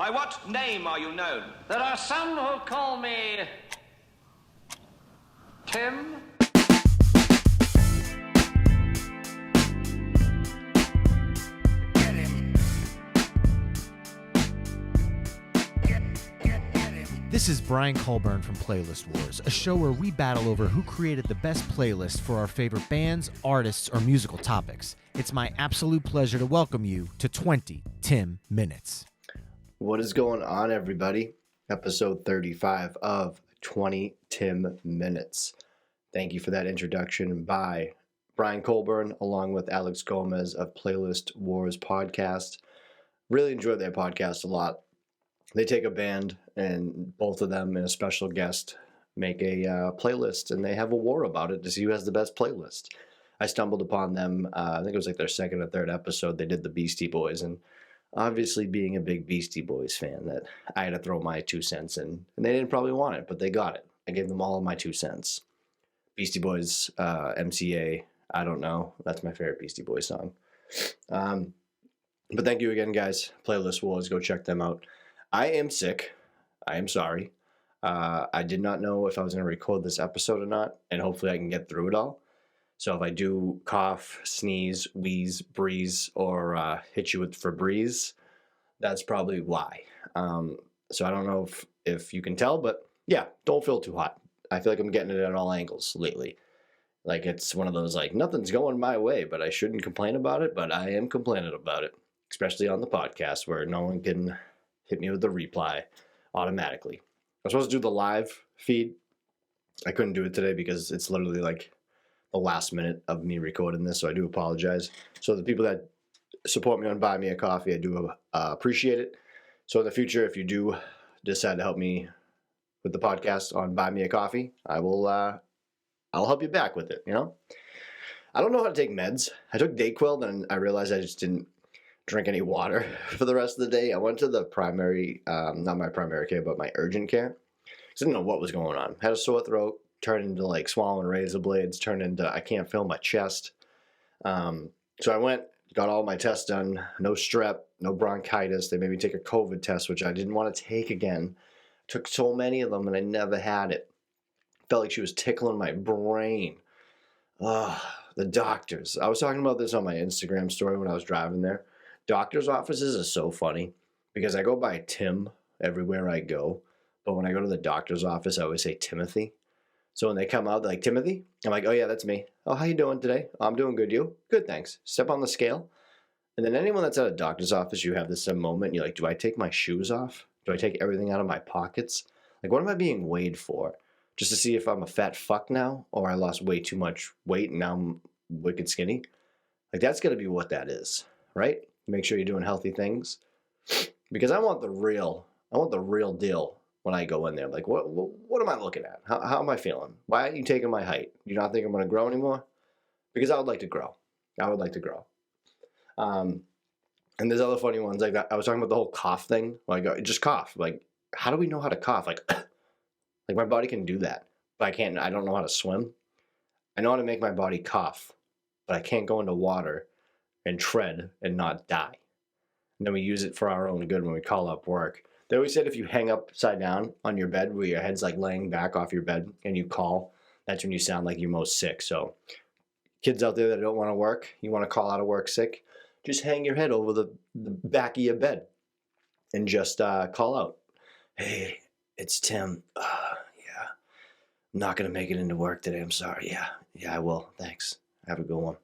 By what name are you known? There are some who call me Tim. This is Brian Colburn from Playlist Wars, a show where we battle over who created the best playlist for our favorite bands, artists, or musical topics. It's my absolute pleasure to welcome you to 20 Tim Minutes. What is going on, everybody? Episode 35 of 20 Tim Minutes. Thank you for that introduction by Brian Colburn, along with Alex Gomez of Playlist Wars podcast. Really enjoyed their podcast a lot. They take a band, and both of them and a special guest make a playlist, and they have a war about it to see who has the best playlist. I stumbled upon them, I think it was like their second or third episode. They did the Beastie Boys, and obviously being a big Beastie Boys fan, that I had to throw my 2 cents in, and they didn't probably want it, but they got it. I gave them all of my 2 cents. Beastie Boys, MCA, I don't know. That's my favorite Beastie Boys song. But thank you again, guys. Playlist Wars, go check them out. I am sick. I am sorry. I did not know if I was going to record this episode or not, and hopefully I can get through it all. So if I do cough, sneeze, wheeze, breeze, or hit you with Febreze, that's probably why. So I don't know if you can tell, but yeah, don't feel too hot. I feel like I'm getting it at all angles lately. Like it's one of those, like, nothing's going my way, but I shouldn't complain about it, but I am complaining about it, especially on the podcast where no one can hit me with the reply automatically. I was supposed to do the live feed. I couldn't do it today because it's literally like the last minute of me recording this, so I do apologize. So the people that support me on Buy Me a Coffee, I do appreciate it. So in the future, if you do decide to help me with the podcast on Buy Me a Coffee, I'll help you back with it, you know? I don't know how to take meds. I took Dayquil, then I realized I just didn't drink any water for the rest of the day. I went to the primary, not my primary care, but my urgent care, because I didn't know what was going on. Had a sore throat, turned into like swallowing razor blades, turned into I can't feel my chest. So I went, got all my tests done, no strep, no bronchitis. They made me take a COVID test, which I didn't want to take again. Took so many of them and I never had it. Felt like she was tickling my brain. The doctors. I was talking about this on my Instagram story when I was driving there. Doctor's offices are so funny because I go by Tim everywhere I go, but when I go to the doctor's office, I always say Timothy. So when they come out, they're like, Timothy? I'm like, oh yeah, that's me. Oh, how you doing today? Oh, I'm doing good. You? Good, thanks. Step on the scale. And then anyone that's at a doctor's office, you have this moment, you're like, do I take my shoes off? Do I take everything out of my pockets? Like, what am I being weighed for? Just to see if I'm a fat fuck now, or I lost way too much weight and now I'm wicked skinny? Like, that's got to be what that is, right? Make sure you're doing healthy things, because I want the real deal when I go in there. Like, what am I looking at? How am I feeling? Why aren't you taking my height? You not think I'm going to grow anymore? Because I would like to grow. And there's other funny ones like that. I was talking about the whole cough thing. Like, just cough. Like, how do we know how to cough? Like, like my body can do that, but I can't. I don't know how to swim. I know how to make my body cough, but I can't go into water and tread and not die. And then we use it for our own good when we call up work. They always said if you hang upside down on your bed where your head's like laying back off your bed and you call, that's when you sound like you're most sick. So kids out there that don't want to work, you want to call out of work sick, just hang your head over the back of your bed and just call out, hey, it's Tim. Yeah, I'm not going to make it into work today. I'm sorry. Yeah, I will. Thanks. Have a good one.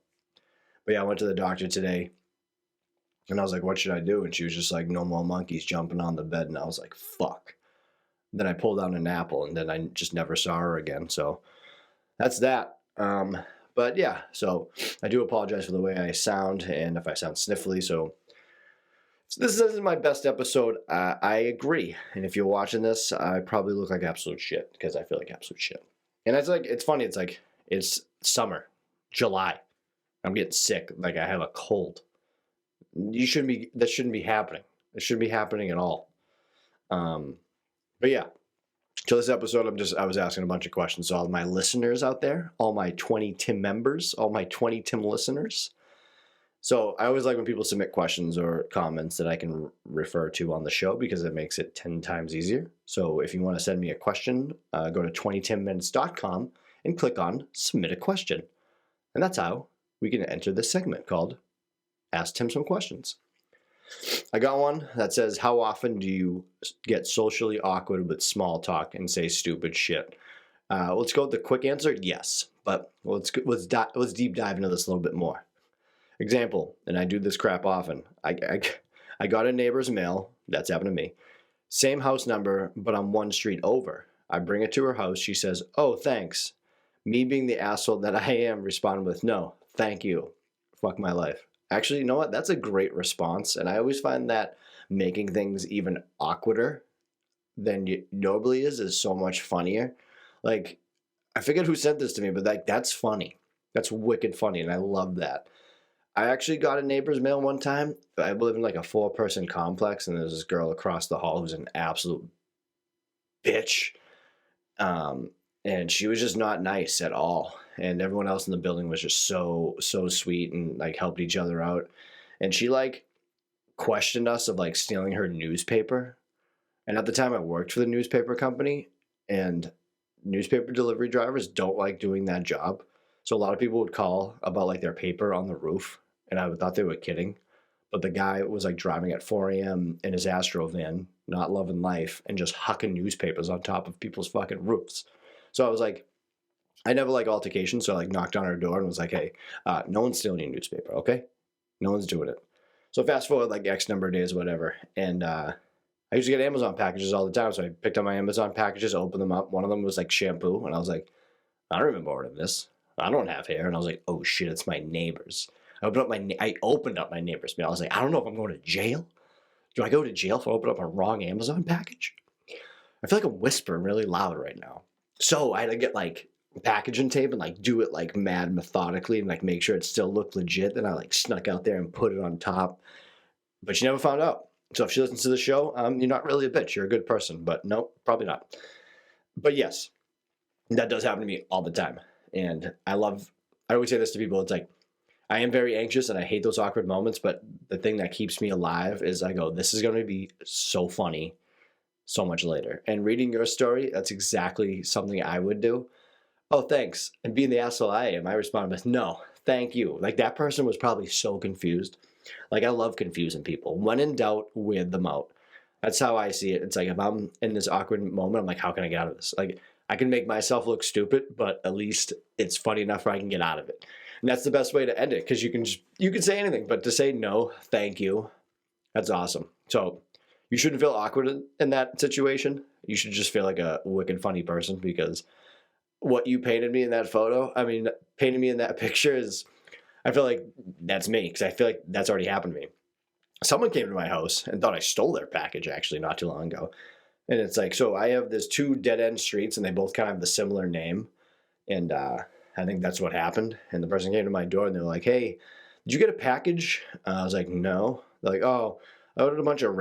But yeah, I went to the doctor today, and I was like, what should I do? And she was just like, no more monkeys jumping on the bed. And I was like, fuck. Then I pulled out an apple, and then I just never saw her again. So that's that. But yeah, so I do apologize for the way I sound, and if I sound sniffly. So this isn't my best episode. I agree. And if you're watching this, I probably look like absolute shit, because I feel like absolute shit. And it's funny. It's like, it's summer, July. I'm getting sick. Like, I have a cold. That shouldn't be happening. It shouldn't be happening at all. But yeah. So this episode, I was asking a bunch of questions to all my listeners out there, all my 20 Tim members, all my 20 Tim listeners. So I always like when people submit questions or comments that I can refer to on the show because it makes it 10 times easier. So if you want to send me a question, go to 2010minutes.com and click on submit a question. And that's how we can enter this segment called Ask Tim Some Questions. I got one that says, how often do you get socially awkward with small talk and say stupid shit? Let's go with the quick answer. Yes, but let's deep dive into this a little bit more. Example, and I do this crap often. I got a neighbor's mail. That's happened to me. Same house number, but I'm one street over. I bring it to her house. She says, oh, thanks. Me being the asshole that I am, respond with, no, thank you. Fuck my life. Actually, you know what? That's a great response. And I always find that making things even awkwarder than it normally is so much funnier. Like, I forget who sent this to me, but that's funny. That's wicked funny, and I love that. I actually got a neighbor's mail one time. I live in like a 4-person complex, and there's this girl across the hall who's an absolute bitch. And she was just not nice at all. And everyone else in the building was just so sweet and like helped each other out. And she like questioned us of like stealing her newspaper. And at the time I worked for the newspaper company, and newspaper delivery drivers don't like doing that job. So a lot of people would call about like their paper on the roof, and I thought they were kidding. But the guy was like driving at 4 a.m. in his Astro van, not loving life, and just hucking newspapers on top of people's fucking roofs. So I was like, I never like altercations, so I like knocked on her door and was like, hey, no one's stealing your newspaper, okay? No one's doing it. So fast forward like X number of days, whatever, and I used to get Amazon packages all the time, so I picked up my Amazon packages, opened them up. One of them was like shampoo, and I was like, I don't remember ordering this. I don't have hair. And I was like, oh shit, it's my neighbor's. I opened up my neighbor's mail. I was like, I don't know if I'm going to jail. Do I go to jail for opening up a wrong Amazon package? I feel like I'm whispering really loud right now. So I had to get like packaging tape and like do it like mad methodically and like make sure it still looked legit. Then I like snuck out there and put it on top. But she never found out. So if she listens to the show, you're not really a bitch. You're a good person. But no, probably not. But yes, that does happen to me all the time. And I always say this to people. It's like, I am very anxious and I hate those awkward moments. But the thing that keeps me alive is I go, this is going to be so funny so much later. And reading your story, that's exactly something I would do. Oh, thanks. And being the asshole I am, I respond with, no, thank you. Like that person was probably so confused. Like I love confusing people. When in doubt, weird them out. That's how I see it. It's like if I'm in this awkward moment, I'm like, how can I get out of this? Like I can make myself look stupid, but at least it's funny enough where I can get out of it. And that's the best way to end it, because you can say anything, but to say no, thank you, that's awesome. So you shouldn't feel awkward in that situation. You should just feel like a wicked funny person, because what you painted me in that photo, painting me in that picture is, I feel like that's me, because I feel like that's already happened to me. Someone came to my house and thought I stole their package actually not too long ago. And it's like, so I have this 2 dead-end streets, and they both kind of have the similar name. And I think that's what happened. And the person came to my door, and they're like, hey, did you get a package? I was like, no. They're like, oh, I ordered a bunch of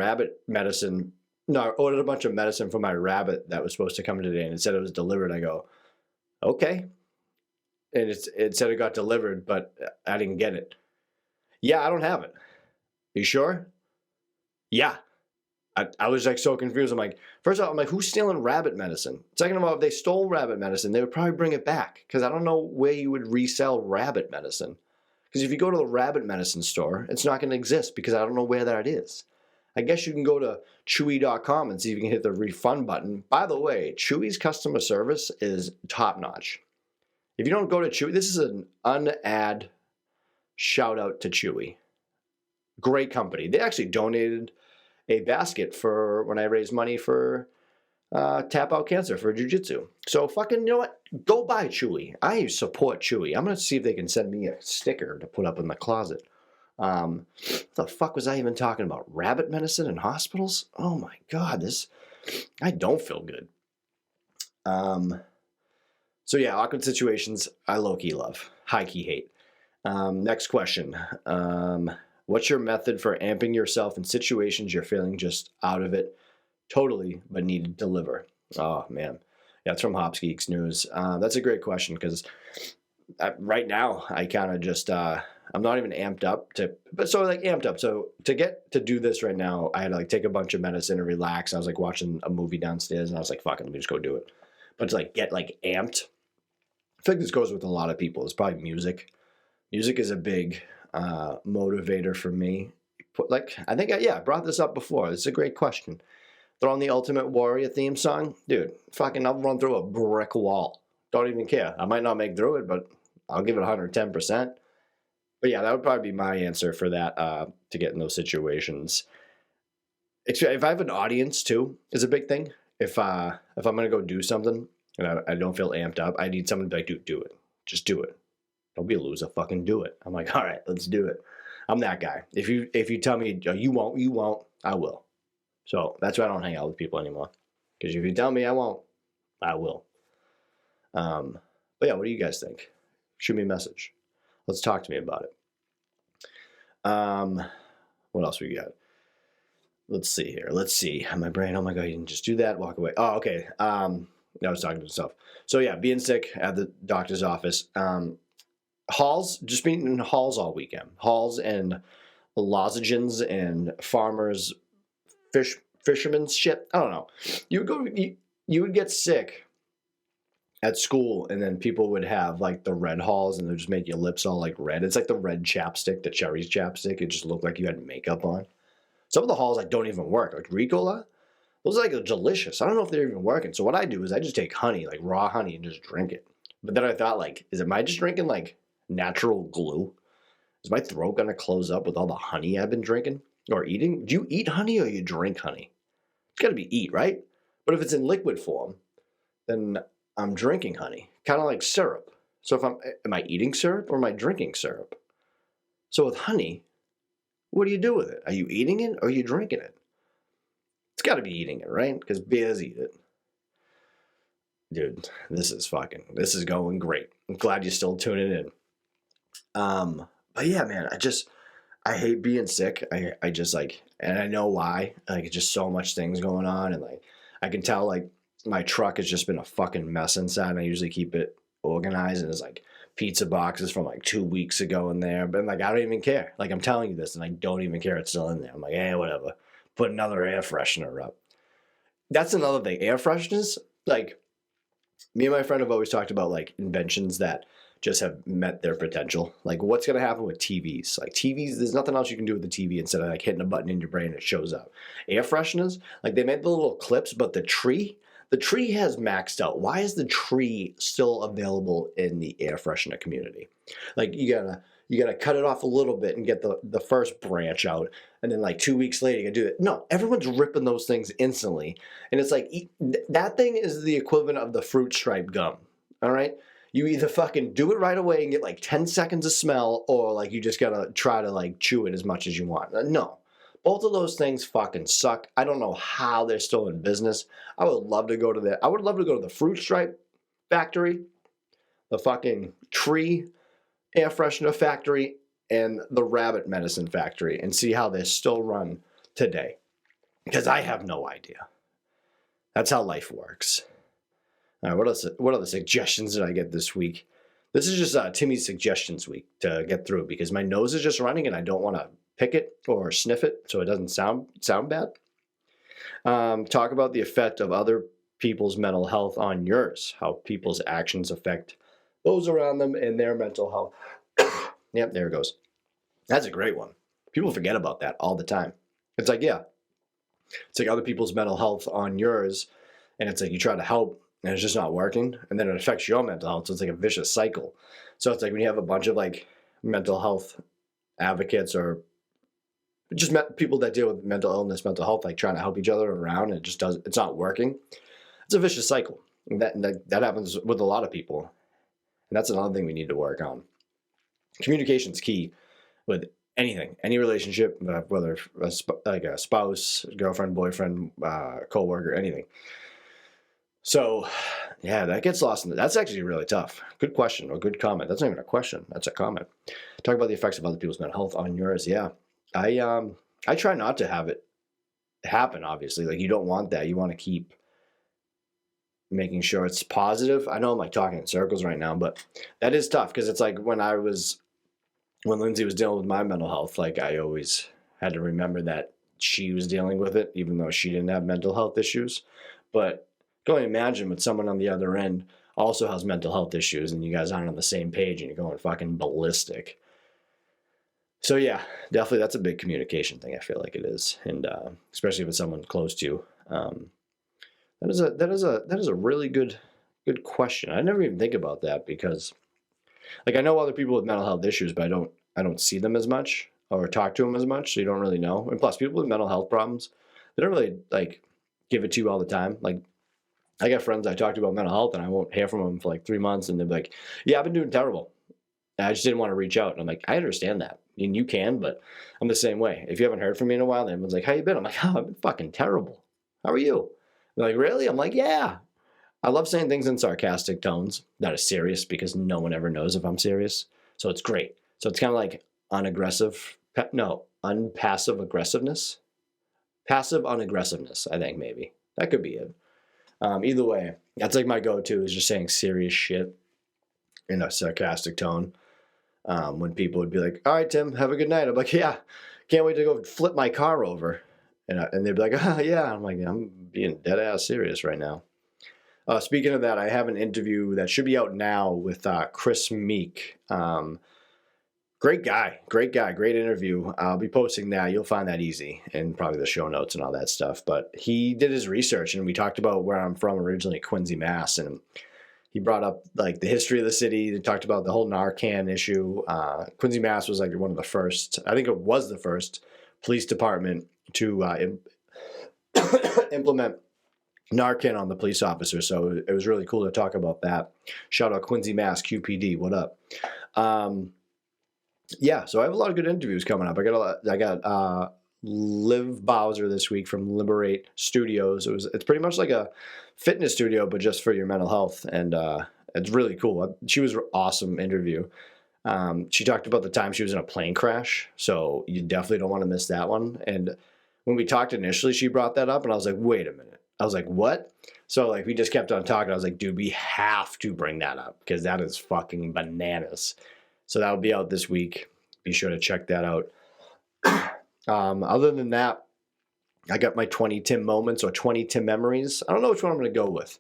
medicine for my rabbit that was supposed to come today, and it said it was delivered. I go, okay. And it said it got delivered, but I didn't get it. Yeah, I don't have it. You sure? Yeah. I was like so confused. I'm like, first of all, I'm like, who's stealing rabbit medicine? Second of all, if they stole rabbit medicine, they would probably bring it back, because I don't know where you would resell rabbit medicine. Because if you go to the rabbit medicine store, it's not going to exist, because I don't know where that is. I guess you can go to Chewy.com and see if you can hit the refund button. By the way, Chewy's customer service is top notch. If you don't go to Chewy, this is an unad shout out to Chewy. Great company. They actually donated a basket for when I raised money for Tap Out Cancer for jiu-jitsu. So fucking, you know what? Go buy Chewy. I support Chewy. I'm going to see if they can send me a sticker to put up in the closet. What the fuck was I even talking about? Rabbit medicine in hospitals? Oh my God, I don't feel good. So yeah, awkward situations, I low-key love. High-key hate. Next question. What's your method for amping yourself in situations you're feeling just out of it totally, but need to deliver? Oh, man. Yeah, it's from Hops Geeks News. That's a great question, because right now I kind of just, I'm not even amped up to, but so like amped up. So to get to do this right now, I had to like take a bunch of medicine and relax. I was like watching a movie downstairs and I was like, fuck it, let me just go do it. But to like get like amped, I feel like this goes with a lot of people. It's probably music. Music is a big motivator for me. Like, I think, I brought this up before. This is a great question. Throw on the Ultimate Warrior theme song. Dude, fucking, I'll run through a brick wall. Don't even care. I might not make through it, but I'll give it 110%. But yeah, that would probably be my answer for that, to get in those situations. If I have an audience too, is a big thing. If I'm gonna go do something and I don't feel amped up, I need someone to be like, dude, do it. Just do it. Don't be a loser. Fucking do it. I'm like, all right, let's do it. I'm that guy. If you tell me you won't, I will. So that's why I don't hang out with people anymore. Because if you tell me I won't, I will. But yeah, what do you guys think? Shoot me a message. Let's talk to me about it. What else we got? Let's see here. Let's see. My brain, oh my God, you didn't just do that. Walk away. Oh, okay. I was talking to myself. So yeah, being sick at the doctor's office. Halls, just being in halls all weekend. Halls and lozenges and farmers, fisherman's shit. I don't know. You would get sick at school, and then people would have like the red halls, and they'd just make your lips all like red. It's like the red chapstick, the cherries chapstick. It just looked like you had makeup on. Some of the halls like don't even work. Like Ricola, those are like delicious. I don't know if they're even working. So what I do is I just take honey, like raw honey, and just drink it. But then I thought, like, am I just drinking like natural glue? Is my throat gonna close up with all the honey I've been drinking or eating? Do you eat honey or you drink honey? It's gotta be eat, right? But if it's in liquid form, then I'm drinking honey, kind of like syrup. So if am I eating syrup or am I drinking syrup? So with honey, what do you do with it? Are you eating it or are you drinking it? It's got to be eating it, right? Because bears eat it. Dude, this is going great. I'm glad you're still tuning in. But yeah, man, I hate being sick. I just like, and I know why. Like, it's just so much things going on, and like, I can tell like my truck has just been a fucking mess inside. And I usually keep it organized, and there's like pizza boxes from like 2 weeks ago in there. But like, I don't even care. Like, I'm telling you this, and I don't even care it's still in there. I'm like, whatever. Put another air freshener up. That's another thing. Air fresheners, like, me and my friend have always talked about like inventions that just have met their potential. Like, what's going to happen with TVs? Like, TVs, there's nothing else you can do with the TV instead of like hitting a button in your brain and it shows up. Air fresheners, like, they made the little clips, but the tree has maxed out. Why is the tree still available in the air freshener community? Like, you gotta cut it off a little bit and get the first branch out, and then like 2 weeks later you gotta do it. No, everyone's ripping those things instantly, and it's like that thing is the equivalent of the fruit stripe gum. All right, you either fucking do it right away and get like 10 seconds of smell, or like you just gotta try to like chew it as much as you want. No. Both of those things fucking suck. I don't know how they're still in business. I would love to go to the fruit stripe factory, the fucking tree air freshener factory, and the rabbit medicine factory, and see how they're still run today. Because I have no idea. That's how life works. All right, what other suggestions did I get this week? This is just Timmy's suggestions week to get through, because my nose is just running and I don't want to pick it or sniff it so it doesn't sound bad. Talk about the effect of other people's mental health on yours, how people's actions affect those around them and their mental health. Yep, there it goes. That's a great one. People forget about that all the time. It's like, yeah, it's like other people's mental health on yours, and it's like you try to help and it's just not working, and then it affects your mental health. So it's like a vicious cycle. So it's like when you have a bunch of like mental health advocates or just people that deal with mental illness, mental health, like trying to help each other around, and it's not working. It's a vicious cycle. And that happens with a lot of people. And that's another thing we need to work on. Communication's key with anything, any relationship, whether like a spouse, girlfriend, boyfriend, coworker, anything. So, yeah, that gets lost in that's actually really tough. Good question or good comment. That's not even a question. That's a comment. Talk about the effects of other people's mental health on yours. Yeah, I try not to have it happen. Obviously, like, you don't want that. You want to keep making sure it's positive. I know I'm like talking in circles right now, but that is tough, because it's like when I was when Lindsay was dealing with my mental health, like I always had to remember that she was dealing with it, even though she didn't have mental health issues. But go and imagine with someone on the other end also has mental health issues and you guys aren't on the same page and you're going fucking ballistic. So yeah, definitely that's a big communication thing. I feel like it is, and especially if it's someone close to you. That is a really good question. I never even think about that because, like, I know other people with mental health issues, but I don't see them as much or talk to them as much, so you don't really know. And plus, people with mental health problems, they don't really like give it to you all the time. Like, I got friends I talk to about mental health, and I won't hear from them for like 3 months, and they're like, "Yeah, I've been doing terrible. And I just didn't want to reach out." And I'm like, I understand that, and you can, but I'm the same way. If you haven't heard from me in a while, then everyone's like, "How you been?" I'm like, "Oh, I've been fucking terrible. How are you?" They're like, "Really?" I'm like, "Yeah." I love saying things in sarcastic tones that are serious because no one ever knows if I'm serious. So it's great. So it's kind of like unpassive aggressiveness. Passive unaggressiveness, I think maybe. That could be it. Either way, that's like my go-to is just saying serious shit in a sarcastic tone. When people would be like, "All right, Tim, have a good night." I'm like, "Yeah, can't wait to go flip my car over." And they'd be like, "Oh, yeah." I'm like, "I'm being dead ass serious right now." Speaking of that, I have an interview that should be out now with Chris Meek. Great guy, great interview. I'll be posting that. You'll find that easy in probably the show notes and all that stuff. But he did his research, and we talked about where I'm from originally, Quincy, Mass. And he brought up like the history of the city. They talked about the whole Narcan issue. Quincy, Mass was like one of the first, I think it was the first police department to implement Narcan on the police officers. So it was really cool to talk about that. Shout out Quincy, Mass, QPD. What up? Yeah, so I have a lot of good interviews coming up. I got Liv Bowser this week from Liberate Studios. It's pretty much like a fitness studio, but just for your mental health, and it's really cool. She was an awesome interview. She talked about the time she was in a plane crash, so you definitely don't want to miss that one. And when we talked initially, she brought that up, and I was like, wait a minute. I was like, what? So like we just kept on talking. I was like, dude, we have to bring that up because that is fucking bananas. So that'll be out this week. Be sure to check that out. Other than that, I got my 20 Tim moments or 20 Tim memories. I don't know which one I'm going to go with.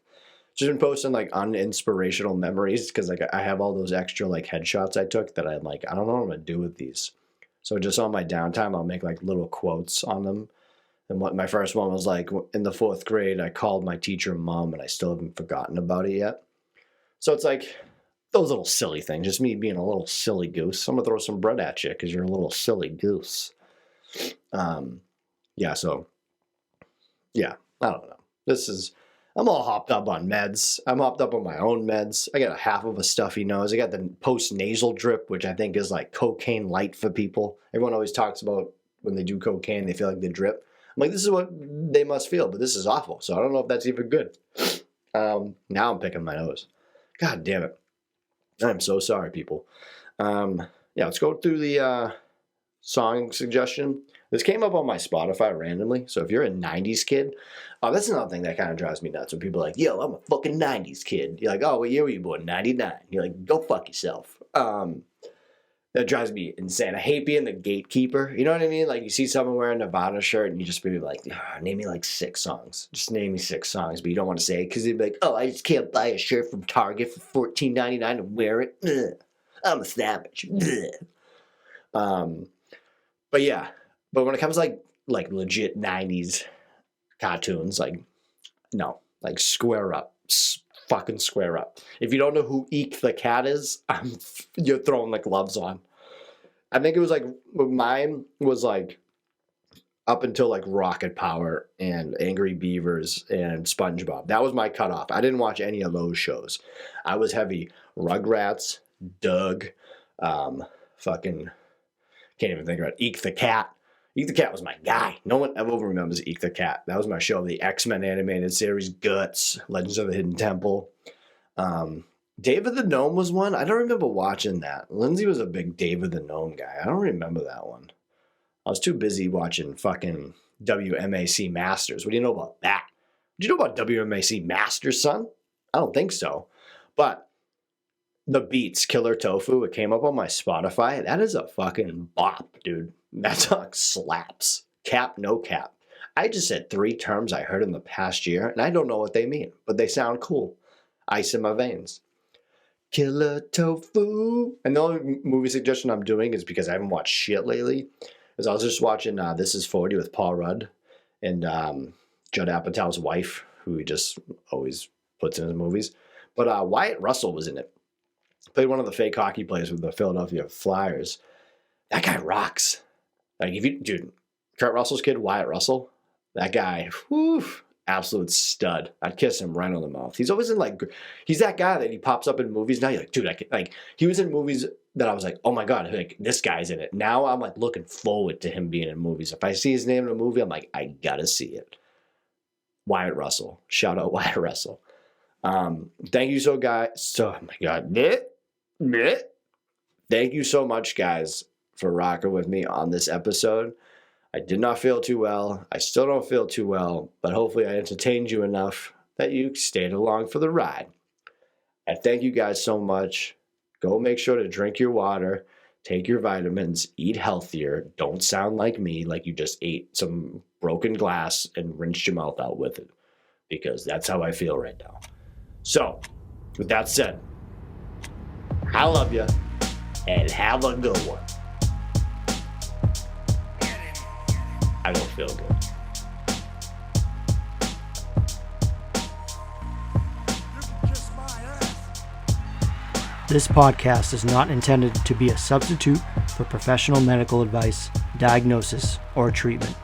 Just been posting like uninspirational memories because like I have all those extra like headshots I took that I'm like, I don't know what I'm going to do with these. So just on my downtime, I'll make like little quotes on them. And what my first one was like in the 4th grade, I called my teacher mom and I still haven't forgotten about it yet. So it's like those little silly things, just me being a little silly goose. I'm going to throw some bread at you because you're a little silly goose. Yeah, so, yeah, I don't know. I'm all hopped up on meds. I'm hopped up on my own meds. I got a half of a stuffy nose. I got the post-nasal drip, which I think is like cocaine light for people. Everyone always talks about when they do cocaine, they feel like they drip. I'm like, this is what they must feel, but this is awful. So I don't know if that's even good. Now I'm picking my nose. God damn it. I'm so sorry, people. Yeah, let's go through the song suggestion. This came up on my Spotify randomly. So if you're a 90s kid, that's another thing that kind of drives me nuts. When people are like, yo, I'm a fucking 90s kid. You're like, oh, what year were you born? 99. You're like, go fuck yourself. That drives me insane. I hate being the gatekeeper. You know what I mean? Like you see someone wearing a Nirvana shirt and you just be like, name me like 6 songs. Just name me 6 songs, but you don't want to say it because they'd be like, oh, I just can't buy a shirt from Target for $14.99 and wear it. Ugh. I'm a savage. But yeah, but when it comes to like legit 90s cartoons, like no, like square up. Fucking square up. If you don't know who Eek the Cat is, you're throwing the gloves on. I think it was like mine was like up until like Rocket Power and Angry Beavers and SpongeBob. That was my cutoff. I didn't watch any of those shows. I was heavy Rugrats, Doug, fucking can't even think about it. Eek the Cat. Eek the Cat was my guy. No one ever remembers Eek the Cat. That was my show. The X-Men animated series, Guts, Legends of the Hidden Temple. David the Gnome was one. I don't remember watching that. Lindsay was a big David the Gnome guy. I don't remember that one. I was too busy watching fucking WMAC Masters. What do you know about that? Do you know about WMAC Masters, son? I don't think so. But the Beets Killer Tofu. It came up on my Spotify. That is a fucking bop, dude. That song slaps. Cap, no cap. I just said 3 terms I heard in the past year, and I don't know what they mean, but they sound cool. Ice in my veins. Killer Tofu. And the only movie suggestion I'm doing is because I haven't watched shit lately. Is I was just watching This Is 40 with Paul Rudd and Judd Apatow's wife, who he just always puts in his movies. But Wyatt Russell was in it. Played one of the fake hockey players with the Philadelphia Flyers. That guy rocks. Like, dude, Kurt Russell's kid, Wyatt Russell, that guy, whew, absolute stud. I'd kiss him right on the mouth. He's always in he's that guy that he pops up in movies. Now you're like, dude, he was in movies that I was like, oh my God, like, this guy's in it. Now I'm like looking forward to him being in movies. If I see his name in a movie, I'm like, I gotta see it. Wyatt Russell. Shout out Wyatt Russell. Thank you oh my God. Thank you so much, guys, for rocking with me on this episode. I did not feel too well. I still don't feel too well, but hopefully I entertained you enough that you stayed along for the ride. And thank you guys so much. Go make sure to drink your water, take your vitamins, eat healthier. Don't sound like me, like you just ate some broken glass and rinsed your mouth out with it, because that's how I feel right now. So, with that said, I love you, and have a good one. I don't feel good. This podcast is not intended to be a substitute for professional medical advice, diagnosis, or treatment.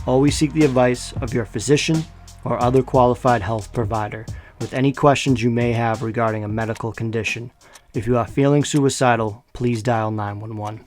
Always seek the advice of your physician or other qualified health provider with any questions you may have regarding a medical condition. If you are feeling suicidal, please dial 911.